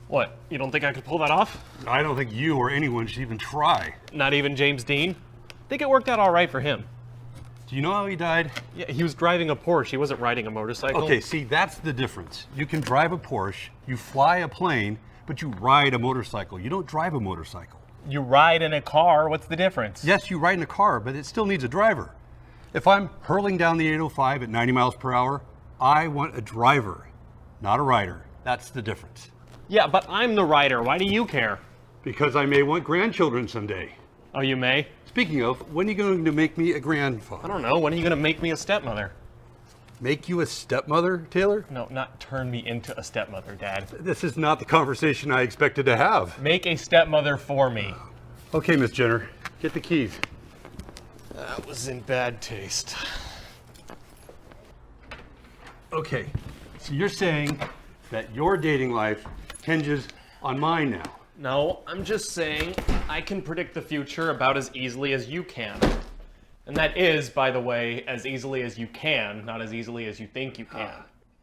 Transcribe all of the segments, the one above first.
What, you don't think I could pull that off? I don't think you or anyone should even try. Not even James Dean? I think it worked out all right for him. Do you know how he died? Yeah, he was driving a Porsche, he wasn't riding a motorcycle. Okay, see, that's the difference. You can drive a Porsche, you fly a plane, but you ride a motorcycle. You don't drive a motorcycle. You ride in a car, what's the difference? Yes, you ride in a car, but it still needs a driver. If I'm hurling down the 805 at 90 miles per hour, I want a driver, not a rider. That's the difference. Yeah, but I'm the rider, why do you care? Because I may want grandchildren someday. Oh, you may? Speaking of, when are you going to make me a grandfather? I don't know, when are you gonna make me a stepmother? Make you a stepmother, Taylor? No, not turn me into a stepmother, Dad. This is not the conversation I expected to have. Make a stepmother for me. Okay, Miss Jenner, get the keys. That was in bad taste. Okay, so you're saying that your dating life hinges on mine now. No, I'm just saying I can predict the future about as easily as you can. And that is, by the way, as easily as you can, not as easily as you think you can.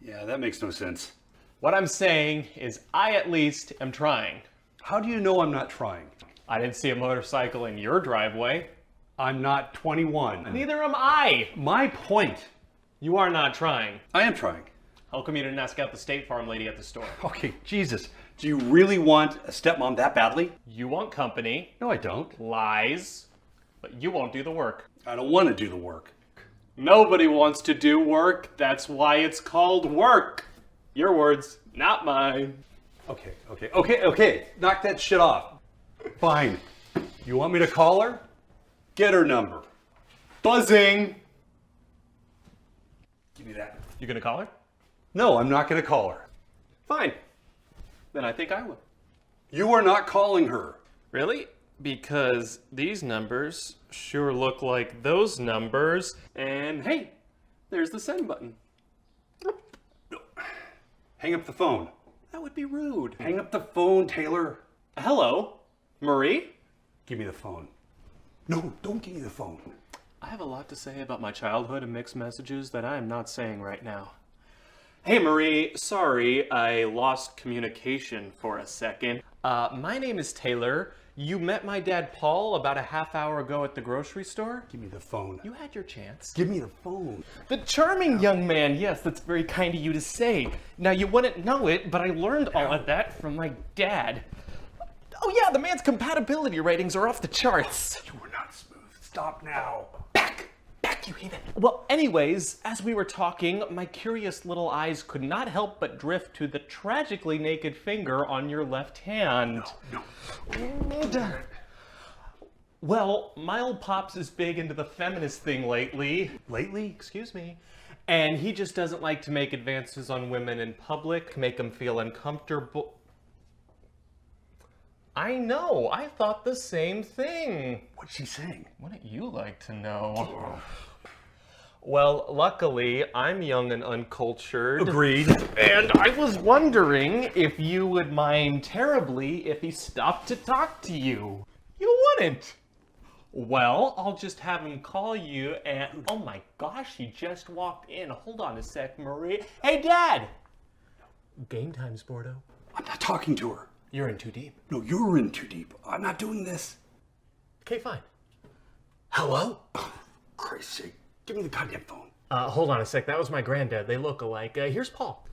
Yeah, that makes no sense. What I'm saying is I at least am trying. How do you know I'm not trying? I didn't see a motorcycle in your driveway. I'm not 21. Neither am I. My point. You are not trying. I am trying. How come you didn't ask out the State Farm lady at the store? Okay, Jesus. Do you really want a stepmom that badly? You want company. No, I don't. Lies. But you won't do the work. I don't want to do the work. Nobody wants to do work. That's why it's called work. Your words, not mine. Okay. Knock that shit off. Fine. You want me to call her? Get her number. Buzzing. Give me that. You gonna call her? No, I'm not going to call her. Fine. Then I think I will. You are not calling her. Really? Because these numbers sure look like those numbers. And hey, there's the send button. No. Hang up the phone. That would be rude. Hang up the phone, Taylor. Hello, Marie? Give me the phone. No, don't give me the phone. I have a lot to say about my childhood and mixed messages that I am not saying right now. Hey Marie, sorry, I lost communication for a second. My name is Taylor. You met my dad Paul about a half hour ago at the grocery store? Give me the phone. You had your chance. Give me the phone. The charming young man, yes, that's very kind of you to say. Now you wouldn't know it, but I learned all of that from my dad. Oh yeah, the man's compatibility ratings are off the charts. You were not smooth. Stop now. Back, you heathen. Well, anyways, as we were talking, my curious little eyes could not help but drift to the tragically naked finger on your left hand. No. Well, my old pops is big into the feminist thing lately. Lately? Excuse me. And he just doesn't like to make advances on women in public, make them feel uncomfortable. I know, I thought the same thing. What's she saying? Wouldn't you like to know? Well, luckily, I'm young and uncultured. Agreed. And I was wondering if you would mind terribly if he stopped to talk to you. You wouldn't. Well, I'll just have him call you and... Oh my gosh, he just walked in. Hold on a sec, Marie. Hey, Dad! Game time, Sporto. I'm not talking to her. You're in too deep. No, you're in too deep. I'm not doing this. Okay, fine. Hello? Oh, Christ's sake. Give me the goddamn phone. Hold on a sec. That was my granddad. They look alike. Here's Paul.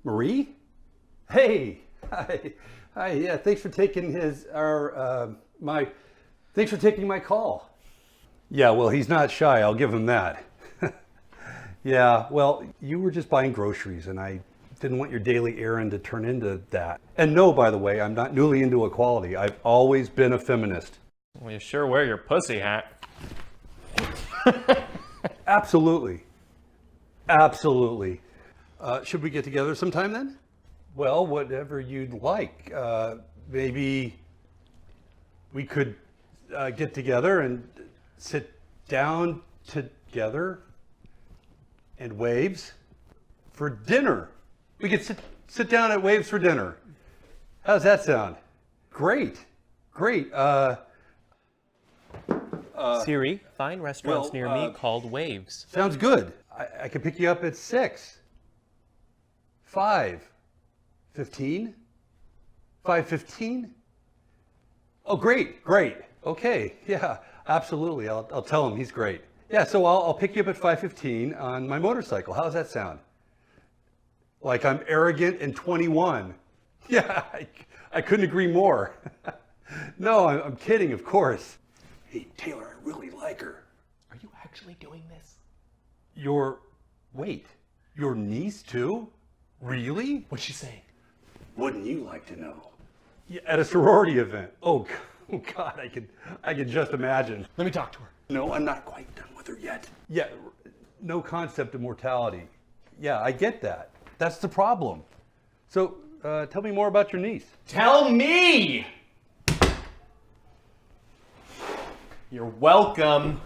Marie? Hey. Hi. Yeah, thanks for taking thanks for taking my call. Yeah, well, he's not shy. I'll give him that. Yeah, well, you were just buying groceries and I didn't want your daily errand to turn into that. And no, by the way, I'm not newly into equality. I've always been a feminist. Well, you sure wear your pussy hat. Absolutely. Absolutely. Should we get together sometime then? Well, whatever you'd like. Maybe we could get together and sit down together and Waves for dinner. We could sit down at Waves for dinner. How's that sound? Great. Siri, find restaurants near me called Waves. Sounds good. I could pick you up at 6. 5. 15. 5:15? Oh, great, great. Okay, yeah, absolutely. I'll tell him he's great. Yeah, so I'll pick you up at 5:15 on my motorcycle. How does that sound? Like I'm arrogant and 21. Yeah, I couldn't agree more. No, I'm kidding, of course. Hey, Taylor, I really like her. Are you actually doing this? Wait, your niece too? Really? What's she saying? Wouldn't you like to know? Yeah, at a sorority event. Oh God, I can just imagine. Let me talk to her. No, I'm not quite done with her yet. Yeah, no concept of mortality. Yeah, I get that. That's the problem. So, tell me more about your niece. Tell me! You're welcome.